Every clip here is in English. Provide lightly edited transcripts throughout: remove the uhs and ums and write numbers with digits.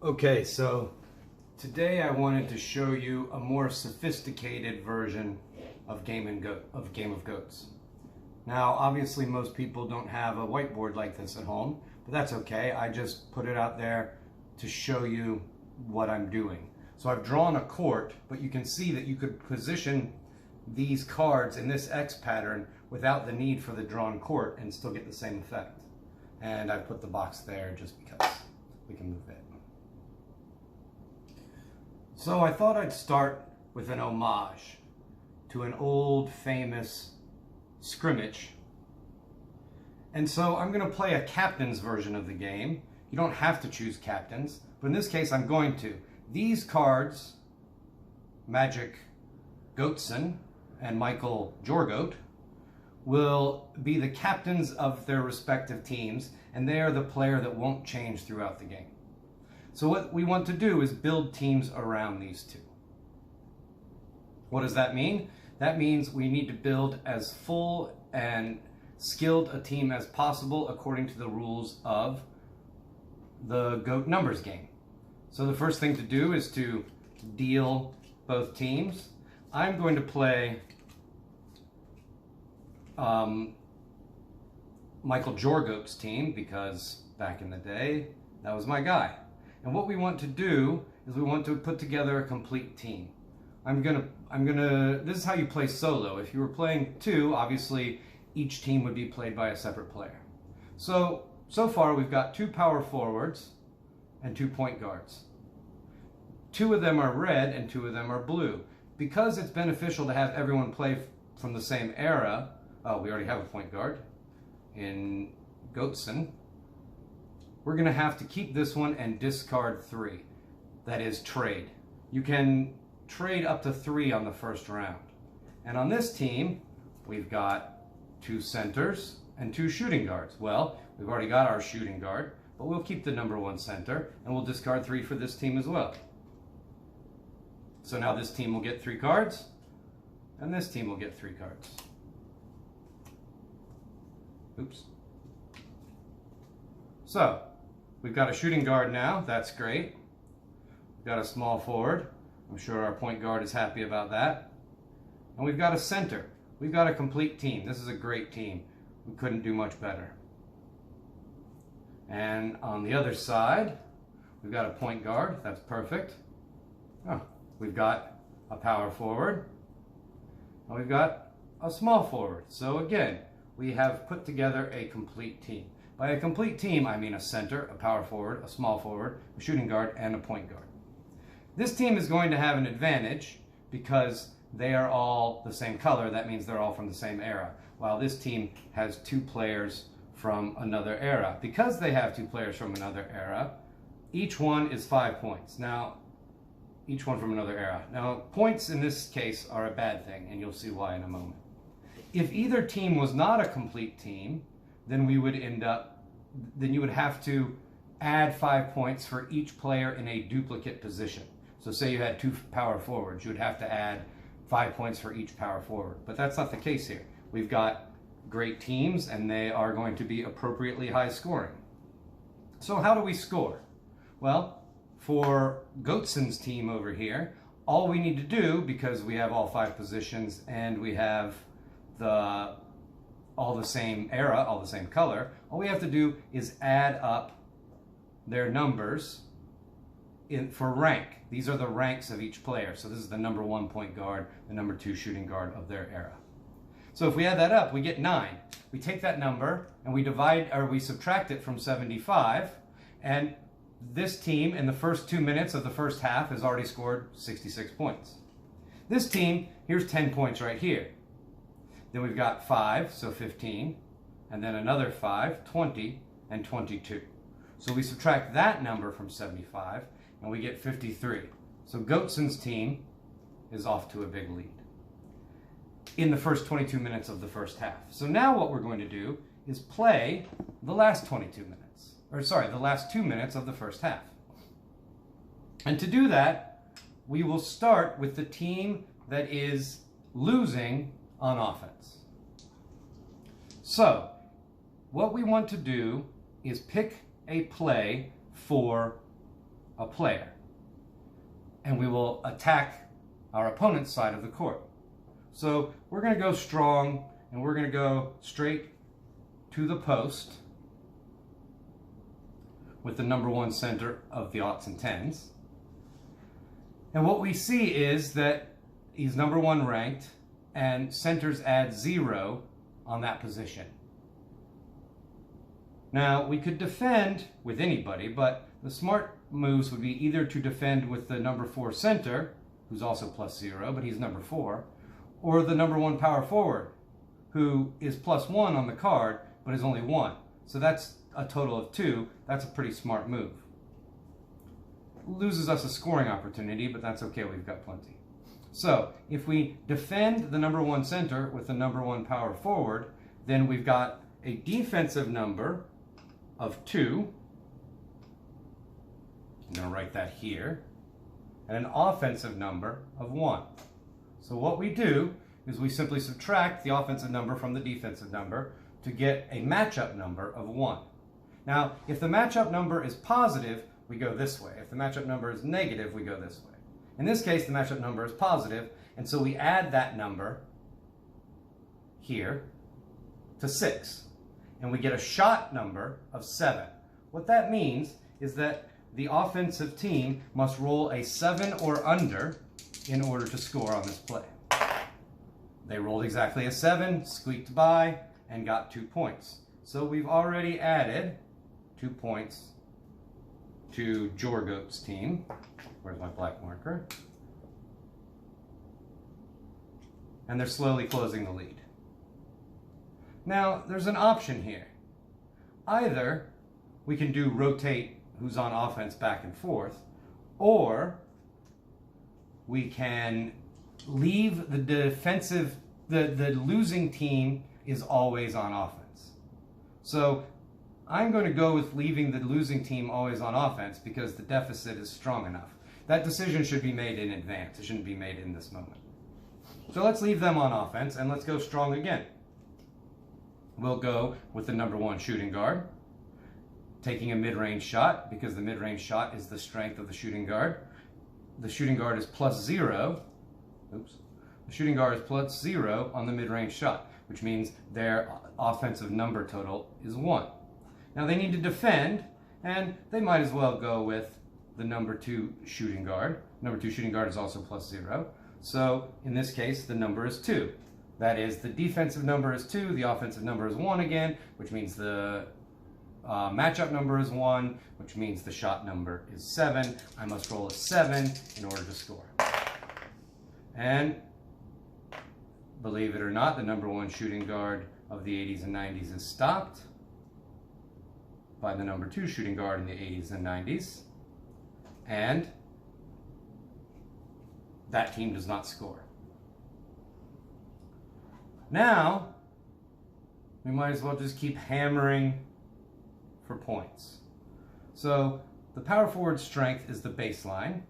Okay, so today I wanted to show you a more sophisticated version of Game of Goats. Now, obviously most people don't have a whiteboard like this at home, but that's okay. I just put it out there to show you what I'm doing. So I've drawn a court, but you can see that you could position these cards in this X pattern without the need for the drawn court and still get the same effect. And I put the box there just because we can move it. So I thought I'd start with an homage to an old famous scrimmage. And so I'm going to play a captain's version of the game. You don't have to choose captains, but in this case I'm going to. These cards, Magic Goatson and Michael Jorgoat, will be the captains of their respective teams, and they are the player that won't change throughout the game. So what we want to do is build teams around these two. What does that mean? That means we need to build as full and skilled a team as possible according to the rules of the Goat numbers game. So the first thing to do is to deal both teams. I'm going to play Michael Jorgoat's team because back in the day, that was my guy. And what we want to do is we want to put together a complete team. This is how you play solo. If you were playing two, obviously each team would be played by a separate player. So far we've got 2 power forwards and 2 point guards. 2 of them are red and 2 of them are blue. Because it's beneficial to have everyone play from the same era, we already have a point guard in Goatson. We're going to have to keep this one and discard 3. That is trade. You can trade up to 3 on the first round. And on this team, we've got 2 centers and 2 shooting guards. Well, we've already got our shooting guard, but we'll keep the number 1 center, and we'll discard 3 for this team as well. So now this team will get 3 cards, and this team will get 3 cards. Oops. So, we've got a shooting guard now. That's great. We've got a small forward. I'm sure our point guard is happy about that. And we've got a center. We've got a complete team. This is a great team. We couldn't do much better. And on the other side, we've got a point guard. That's perfect. Oh, we've got a power forward. And we've got a small forward. So again, we have put together a complete team. By a complete team, I mean a center, a power forward, a small forward, a shooting guard, and a point guard. This team is going to have an advantage because they are all the same color. That means they're all from the same era. While this team has 2 players from another era. Because they have 2 players from another era, each one is 5 points. Now, each one from another era. Now, points in this case are a bad thing, and you'll see why in a moment. If either team was not a complete team, then you would have to add 5 points for each player in a duplicate position. So say you had 2 power forwards, you would have to add 5 points for each power forward. But that's not the case here. We've got great teams and they are going to be appropriately high scoring. So how do we score? Well, for Goatson's team over here, all we need to do, because we have all 5 positions and we have all the same era, all the same color, all we have to do is add up their numbers for rank. These are the ranks of each player. So this is the number 1 point guard, the number 2 shooting guard of their era. So if we add that up, we get 9. We take that number and we subtract it from 75, and this team in the first 2 minutes of the first half has already scored 66 points. This team, here's 10 points right here. Then we've got 5, so 15, and then another 5, 20, and 22. So we subtract that number from 75, and we get 53. So Goatson's team is off to a big lead in the first 22 minutes of the first half. So now what we're going to do is play the last 22 minutes, the last 2 minutes of the first half. And to do that, we will start with the team that is losing on offense. So, what we want to do is pick a play for a player. And we will attack our opponent's side of the court. So we're going to go strong, and we're going to go straight to the post with the number 1 center of the aughts and tens. And what we see is that he's number 1 ranked, and centers add 0 on that position. Now, we could defend with anybody, but the smart moves would be either to defend with the number 4 center, who's also plus 0, but he's number 4, or the number 1 power forward, who is plus 1 on the card, but is only 1. So that's a total of 2. That's a pretty smart move. Loses us a scoring opportunity, but that's okay, we've got plenty. So if we defend the number 1 center with the number 1 power forward, then we've got a defensive number of 2. I'm going to write that here. And an offensive number of 1. So what we do is we simply subtract the offensive number from the defensive number to get a matchup number of 1. Now, if the matchup number is positive, we go this way. If the matchup number is negative, we go this way. In this case, the matchup number is positive, and so we add that number here to 6. And we get a shot number of 7. What that means is that the offensive team must roll a 7 or under in order to score on this play. They rolled exactly a 7, squeaked by, and got 2 points. So we've already added 2 points to Jorgoat's team. Where's my black marker? And they're slowly closing the lead. Now, there's an option here. Either we can do rotate who's on offense back and forth, or we can leave the defensive, the losing team is always on offense. So I'm going to go with leaving the losing team always on offense because the deficit is strong enough. That decision should be made in advance. It shouldn't be made in this moment. So let's leave them on offense and let's go strong again. We'll go with the number 1 shooting guard, taking a mid-range shot because the mid-range shot is the strength of the shooting guard. The shooting guard is plus 0. Oops. The shooting guard is plus 0 on the mid-range shot, which means their offensive number total is 1. Now they need to defend, and they might as well go with the number 2 shooting guard. Number 2 shooting guard is also plus 0. So in this case, the number is 2. That is, the defensive number is 2, the offensive number is 1 again, which means the matchup number is 1, which means the shot number is 7. I must roll a 7 in order to score. And believe it or not, the number 1 shooting guard of the 80s and 90s is stopped by the number 2 shooting guard in the 80s and 90s. And that team does not score. Now, we might as well just keep hammering for points. So the power forward strength is the baseline.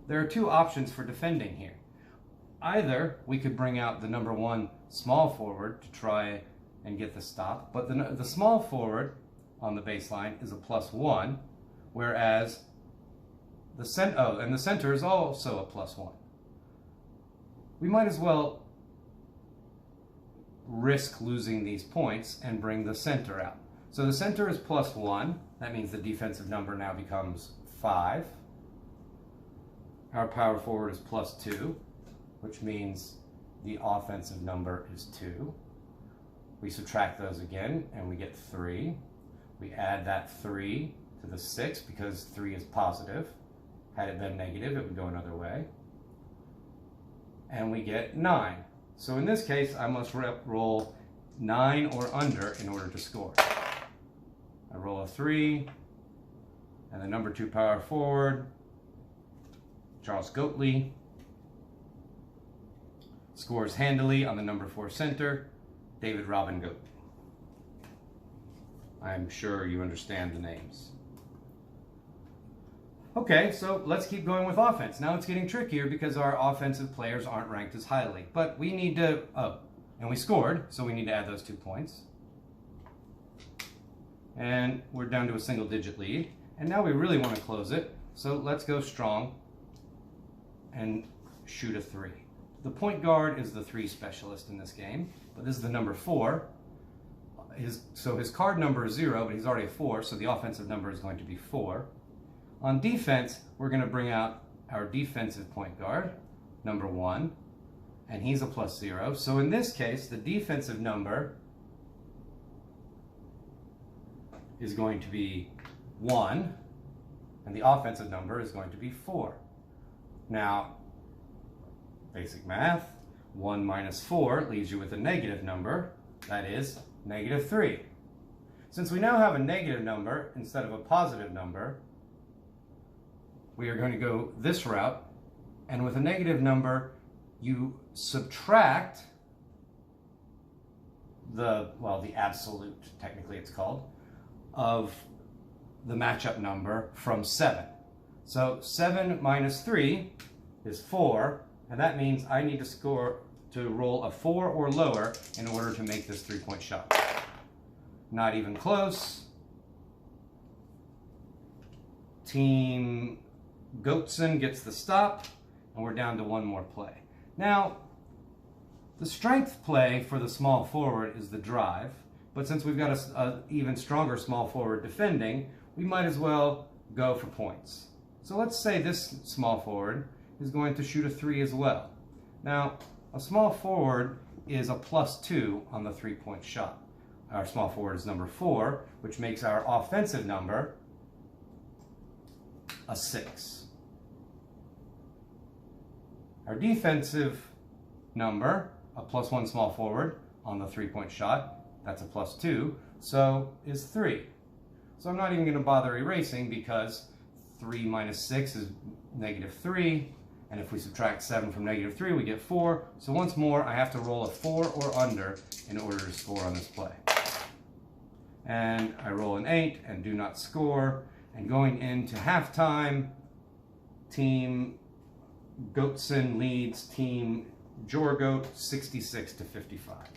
There are 2 options for defending here. Either we could bring out the number 1 small forward to try and get the stop, but the small forward on the baseline is a plus 1, whereas the center is also a plus 1. We might as well risk losing these points and bring the center out. So the center is plus 1. That means the defensive number now becomes 5. Our power forward is plus 2, which means the offensive number is 2. We subtract those again and we get 3. We add that 3 to the 6 because 3 is positive. Had it been negative, it would go another way. And we get 9. So in this case, I must roll 9 or under in order to score. I roll a 3, and the number 2 power forward, Charles Goatley, scores handily on the number 4 center, David Robin Goat. I'm sure you understand the names. Okay, so let's keep going with offense. Now it's getting trickier because our offensive players aren't ranked as highly. But we need to, and we scored, so we need to add those 2 points. And we're down to a single-digit lead. And now we really want to close it, so let's go strong and shoot a 3. The point guard is the 3 specialist in this game, but this is the number 4. So his card number is 0, but he's already a 4, so the offensive number is going to be 4. On defense, we're going to bring out our defensive point guard, number 1, and he's a +0. So in this case, the defensive number is going to be 1, and the offensive number is going to be 4. Now, basic math, 1 minus 4 leaves you with a negative number, that is -3. Since we now have a negative number instead of a positive number, we are going to go this route, and with a negative number, you subtract the absolute, technically it's called, of the matchup number from 7. So 7 minus 3 is 4, and that means I need to roll a 4 or lower in order to make this 3-point shot. Not even close. Team Goatson gets the stop, and we're down to 1 more play. Now, the strength play for the small forward is the drive, but since we've got an even stronger small forward defending, we might as well go for points. So let's say this small forward is going to shoot a 3 as well. Now, a small forward is a +2 on the 3-point shot. Our small forward is number 4, which makes our offensive number a 6. Our defensive number, a +1 small forward on the 3-point shot, that's a +2, so is 3. So I'm not even going to bother erasing because 3 minus 6 is -3, and if we subtract 7 from -3, we get 4. So once more, I have to roll a 4 or under in order to score on this play. And I roll an 8 and do not score. And going into halftime, Team Goatson leads Team Jorgoat 66-55.